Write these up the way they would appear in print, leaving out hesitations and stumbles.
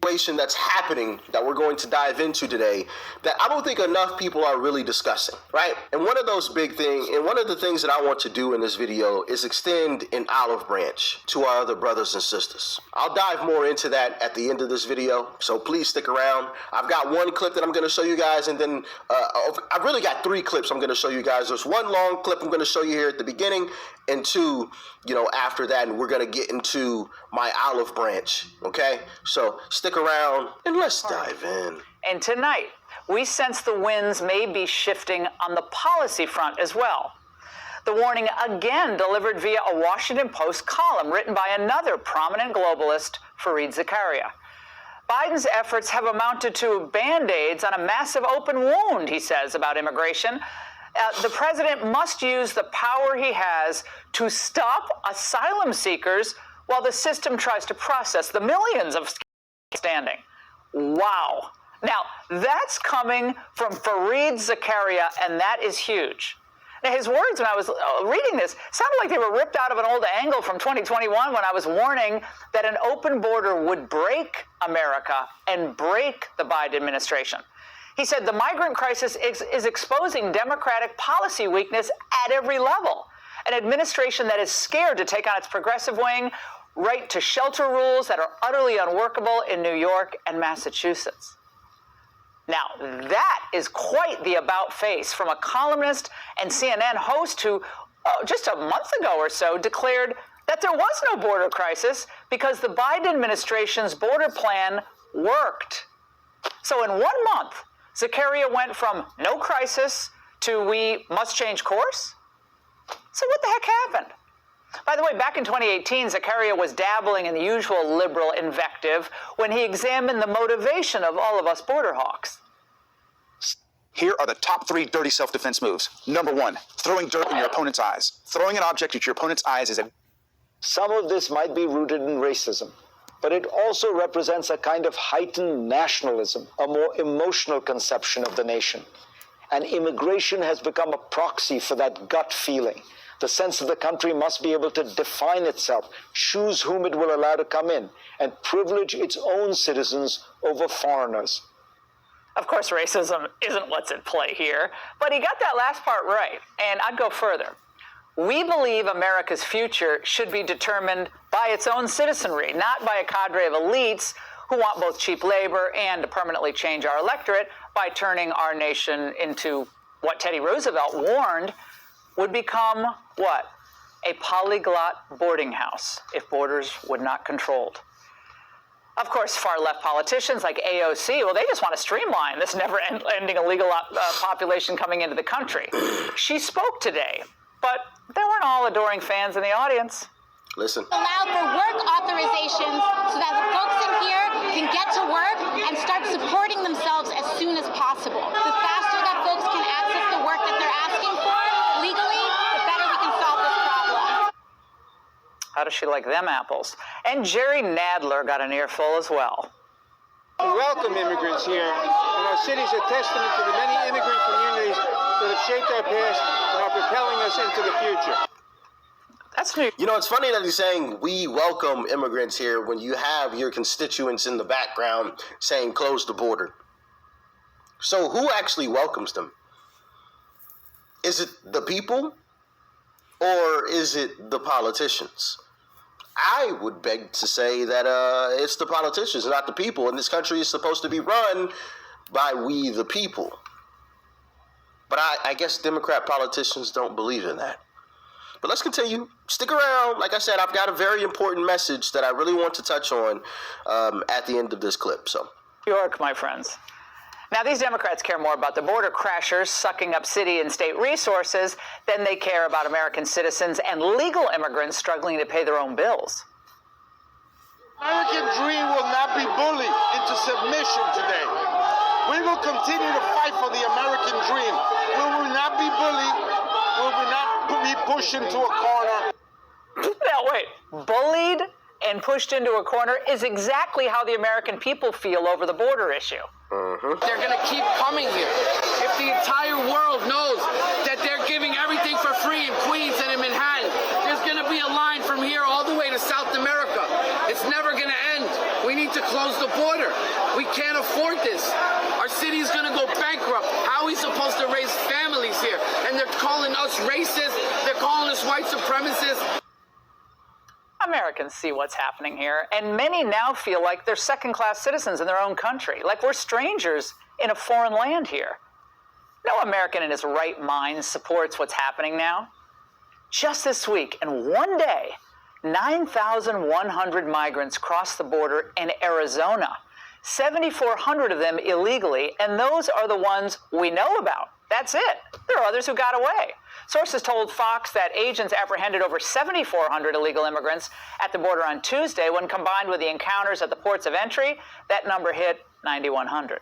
situation that's happening that we're going to dive into today that I don't think enough people are really discussing, right? And one of those big things, and one of the things that I want to do in this video is extend an olive branch to our other brothers and sisters. I'll dive more into that at the end of this video, so please stick around. I've got one clip that I'm going to show you guys, and then I've really got 3 clips I'm going to show you guys. There's one long clip I'm going to show you here at the beginning, and 2, after that, and we're going to get into my olive branch, okay? So stick around and let's dive in. And tonight, we sense the winds may be shifting on the policy front as well. The warning again delivered via a Washington Post column written by another prominent globalist, Fareed Zakaria. Biden's efforts have amounted to Band-Aids on a massive open wound, he says, about immigration. The president must use the power he has to stop asylum seekers while the system tries to process the millions of standing. Wow. Now, that's coming from Fareed Zakaria, and that is huge. Now, his words when I was reading this sounded like they were ripped out of an old angle from 2021 when I was warning that an open border would break America and break the Biden administration. He said the migrant crisis is exposing Democratic policy weakness at every level. An administration that is scared to take on its progressive wing, right to shelter rules that are utterly unworkable in New York and Massachusetts. Now, that is quite the about face from a columnist and CNN host who, just a month ago or so, declared that there was no border crisis because the Biden administration's border plan worked. So in 1 month, Zakaria went from no crisis to we must change course? So what the heck happened? By the way, back in 2018, Zakaria was dabbling in the usual liberal invective when he examined the motivation of all of us border hawks. Here are the top 3 dirty self-defense moves. Number 1, throwing dirt in your opponent's eyes. Throwing an object at your opponent's eyes is a... Some of this might be rooted in racism, but it also represents a kind of heightened nationalism, a more emotional conception of the nation. And immigration has become a proxy for that gut feeling. The sense that the country must be able to define itself, choose whom it will allow to come in, and privilege its own citizens over foreigners. Of course, racism isn't what's at play here, but he got that last part right, and I'd go further. We believe America's future should be determined by its own citizenry, not by a cadre of elites who want both cheap labor and to permanently change our electorate by turning our nation into what Teddy Roosevelt warned would become, what? A polyglot boarding house if borders were not controlled. Of course, far-left politicians like AOC, well, they just want to streamline this never-ending illegal population coming into the country. She spoke today, but there weren't all adoring fans in the audience. Listen. Allow for work authorizations so that the folks in here can get to work and start supporting themselves as soon as possible. The faster that folks can access the work that they're asking for legally, the better we can solve this problem. How does she like them apples? And Jerry Nadler got an earful as well. We welcome immigrants here, and our city is a testament to the many immigrant communities that have shaped our past and are propelling us into the future. That's new. It's funny that he's saying we welcome immigrants here when you have your constituents in the background saying close the border. So who actually welcomes them? Is it the people or is it the politicians? I would beg to say that it's the politicians, not the people. And this country is supposed to be run by we the people. But I guess Democrat politicians don't believe in that. But let's continue. Stick around. Like I said, I've got a very important message that I really want to touch on at the end of this clip. So, New York, my friends. Now, these Democrats care more about the border crashers sucking up city and state resources than they care about American citizens and legal immigrants struggling to pay their own bills. American dream will not be bullied into submission today. We will continue to fight for the American dream. We will not be bullied. We will not be pushed into a corner. Now, wait. Bullied and pushed into a corner is exactly how the American people feel over the border issue. They're going to keep coming here. If the entire world knows that they're giving everything for free in Queens and in Manhattan, there's going to be a line from here all the way to South America. It's never going to end. We need to close the border. us racist. They're calling us white supremacists. Americans see what's happening here, and many now feel like they're second-class citizens in their own country, like we're strangers in a foreign land here. No American in his right mind supports what's happening now. Just this week, in one day, 9,100 migrants crossed the border in Arizona, 7,400 of them illegally, and those are the ones we know about. That's it. There are others who got away. Sources told Fox that agents apprehended over 7,400 illegal immigrants at the border on Tuesday. When combined with the encounters at the ports of entry, that number hit 9,100.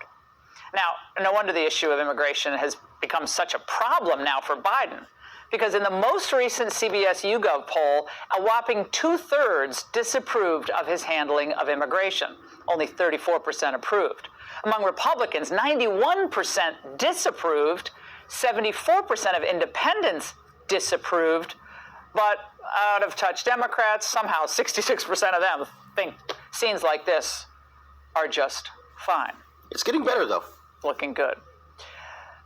Now, no wonder the issue of immigration has become such a problem now for Biden, because in the most recent CBS YouGov poll, a whopping 2/3 disapproved of his handling of immigration. Only 34% approved. Among Republicans, 91% disapproved, 74% of independents disapproved, but out of touch Democrats, somehow 66% of them think scenes like this are just fine. It's getting better, though. Looking good.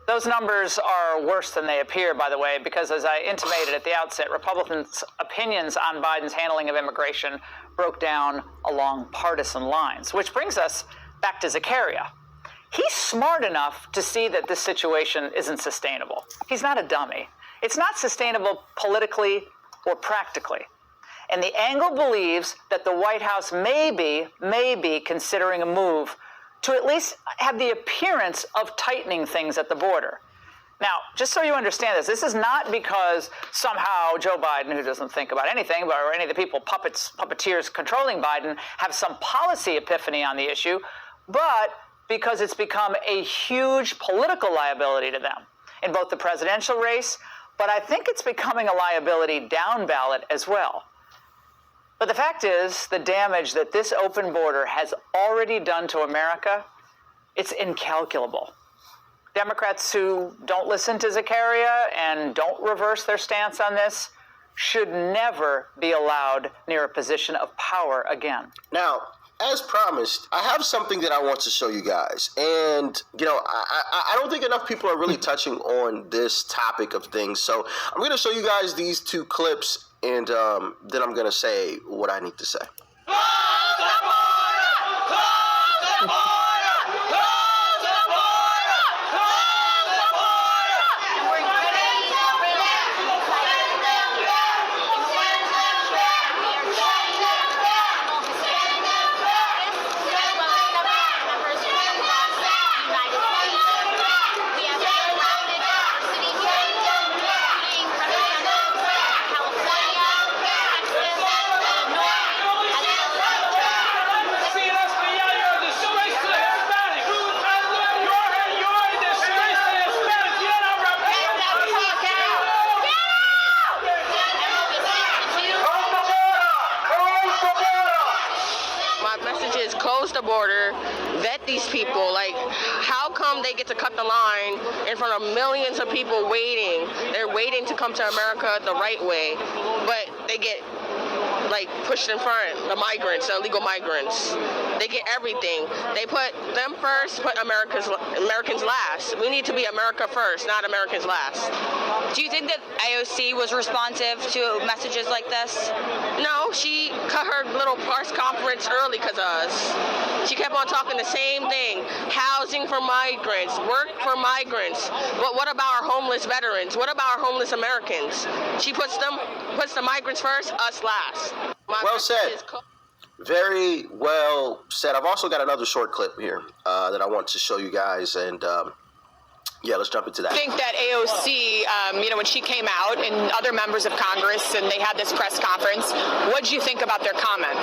Those numbers are worse than they appear, by the way, because as I intimated at the outset, Republicans' opinions on Biden's handling of immigration broke down along partisan lines, which brings us back to Zakaria. He's smart enough to see that this situation isn't sustainable. He's not a dummy. It's not sustainable politically or practically. And the angle believes that the White House may be considering a move to at least have the appearance of tightening things at the border. Now, just so you understand this is not because somehow Joe Biden, who doesn't think about anything, or any of the people, puppeteers controlling Biden, have some policy epiphany on the issue, but because it's become a huge political liability to them in both the presidential race, but I think it's becoming a liability down ballot as well. But the fact is, the damage that this open border has already done to America, it's incalculable. Democrats who don't listen to Zakaria and don't reverse their stance on this should never be allowed near a position of power again. Now, as promised, I have something that I want to show you guys. And, I don't think enough people are really touching on this topic of things. So I'm going to show you guys these two clips, and then I'm going to say what I need to say. Close the border, vet these people. Like, how come they get to cut the line in front of millions of people waiting? They're waiting to come to America the right way, but they get pushed in front. The migrants, the illegal migrants, they get everything. They put them first, put Americans last. We need to be America first, not Americans last. Do you think that AOC was responsive to messages like this? No, she cut her little press conference early because of us. She kept on talking the same thing. Housing for migrants, work for migrants. But what about our homeless veterans? What about our homeless Americans? She puts the migrants first, us last. Well said. Very well said. I've also got another short clip here that I want to show you guys, and let's jump into that. I think that AOC, when she came out and other members of Congress and they had this press conference, what did you think about their comments?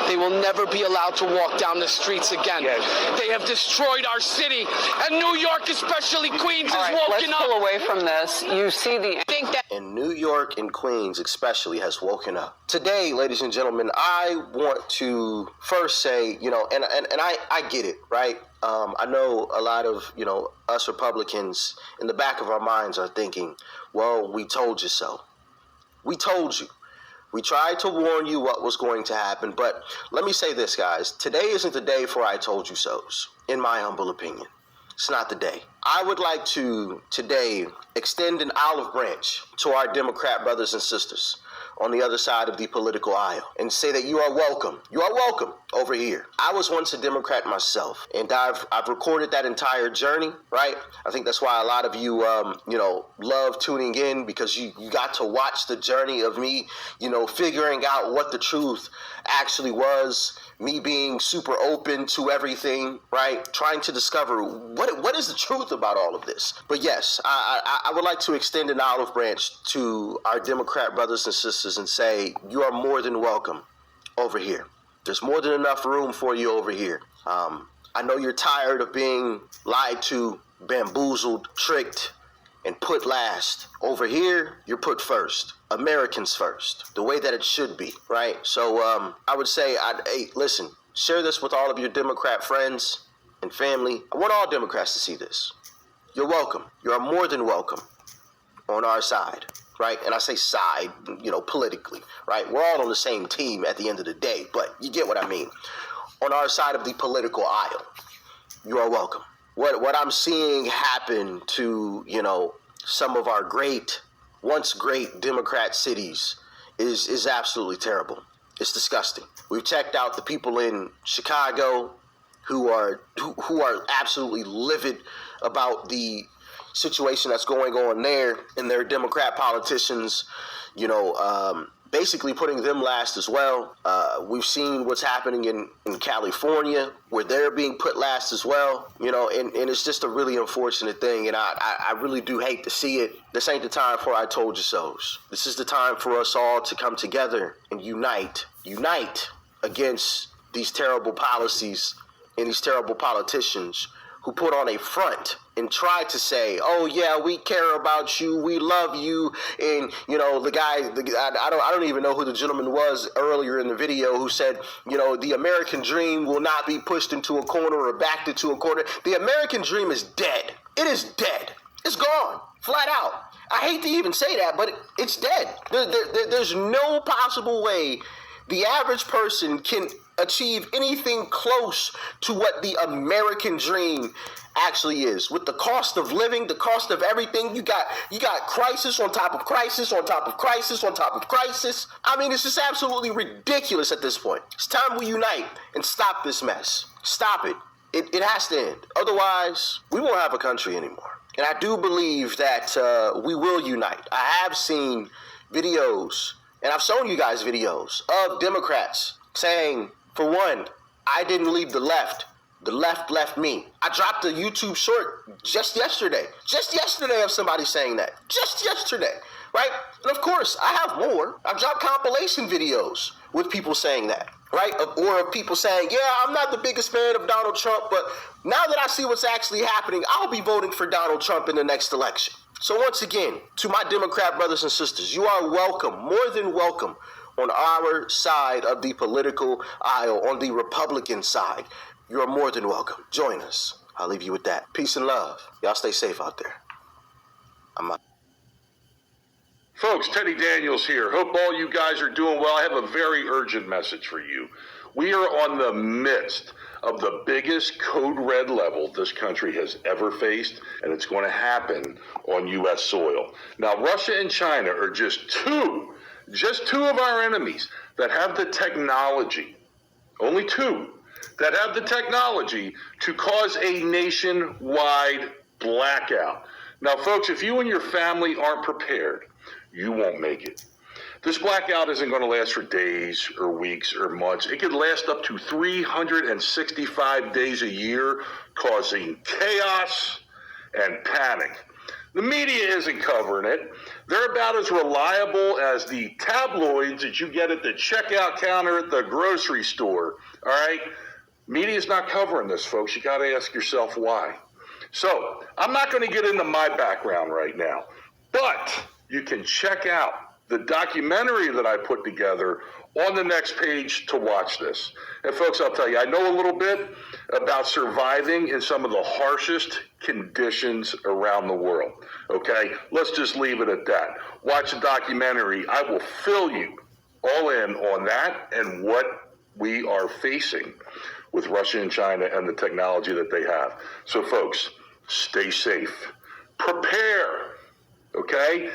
They will never be allowed to walk down the streets again. Yes. They have destroyed our city, and New York, especially Queens, is woken up. Let's pull away from this. You see the... And New York and Queens especially has woken up. Today, ladies and gentlemen, I want to first say, and I get it, right? I know a lot of, us Republicans in the back of our minds are thinking, well, we told you so. We told you. We tried to warn you what was going to happen. But let me say this, guys. Today isn't the day for I told you so's, in my humble opinion. It's not the day. I would like to today extend an olive branch to our Democrat brothers and sisters on the other side of the political aisle and say that you are welcome. You are welcome over here. I was once a Democrat myself, and I've recorded that entire journey, right? I think that's why a lot of you, love tuning in, because you got to watch the journey of me, figuring out what the truth actually was, me being super open to everything, right? Trying to discover what is the truth about all of this. But yes, I would like to extend an olive branch to our Democrat brothers and sisters and say, you are more than welcome over here. There's more than enough room for you over here. I know you're tired of being lied to, bamboozled, tricked, and put last. Over here, you're put first. Americans first, the way that it should be, right? So I would say, hey, listen, share this with all of your Democrat friends and family. I want all Democrats to see this. You're welcome. You're more than welcome on our side, right? And I say side, politically, right? We're all on the same team at the end of the day, but you get what I mean. On our side of the political aisle, you are welcome. What I'm seeing happen to, some of our once great Democrat cities is absolutely terrible. It's disgusting. We've checked out the people in Chicago who are absolutely livid about the situation that's going on there, and their Democrat politicians, basically putting them last as well. We've seen what's happening in California, where they're being put last as well, and it's just a really unfortunate thing, and I really do hate to see it. This ain't the time for I told you so's. This is the time for us all to come together and unite against these terrible policies and these terrible politicians who put on a front and try to say, oh yeah, we care about you, we love you, and the guy, I don't even know who the gentleman was earlier in the video who said, the American dream will not be pushed into a corner or backed into a corner. The American dream is dead. It is dead. It's gone, flat out. I hate to even say that, but it's dead. There's no possible way the average person can achieve anything close to what the American dream actually is. With the cost of living, the cost of everything, you got crisis on top of crisis on top of crisis on top of crisis. I mean, it's just absolutely ridiculous at this point. It's time we unite and stop this mess. Stop it. It has to end. Otherwise, we won't have a country anymore. And I do believe that we will unite. I have seen videos, and I've shown you guys videos of Democrats saying, for one, I didn't leave the left. The left left me. I dropped a YouTube short just yesterday of somebody saying that. Just yesterday, right? And of course, I have more. I've dropped compilation videos with people saying that, right? Or of people saying, yeah, I'm not the biggest fan of Donald Trump, but now that I see what's actually happening, I'll be voting for Donald Trump in the next election. So once again, to my Democrat brothers and sisters, you are welcome, more than welcome, on our side of the political aisle, on the Republican side. You are more than welcome. Join us. I'll leave you with that. Peace and love. Y'all stay safe out there. I'm out. Folks, Teddy Daniels here. Hope all you guys are doing well. I have a very urgent message for you. We are on the midst of the biggest code red level this country has ever faced, and it's going to happen on U.S. soil. Now, Russia and China are just two of our enemies that have the technology, only two, that have the technology to cause a nationwide blackout. Now, folks, if you and your family aren't prepared, you won't make it. This blackout isn't going to last for days or weeks or months. It could last up to 365 days a year, causing chaos and panic. The media isn't covering it. They're about as reliable as the tabloids that you get at the checkout counter at the grocery store, all right? Media's not covering this, folks. You got to ask yourself why. So I'm not going to get into my background right now, but you can check out the documentary that I put together on the next page to watch this. And folks, I'll tell you, I know a little bit about surviving in some of the harshest conditions around the world, okay? Let's just leave it at that. Watch the documentary. I will fill you all in on that and what we are facing with Russia and China and the technology that they have. So folks, Stay safe. Prepare. Okay?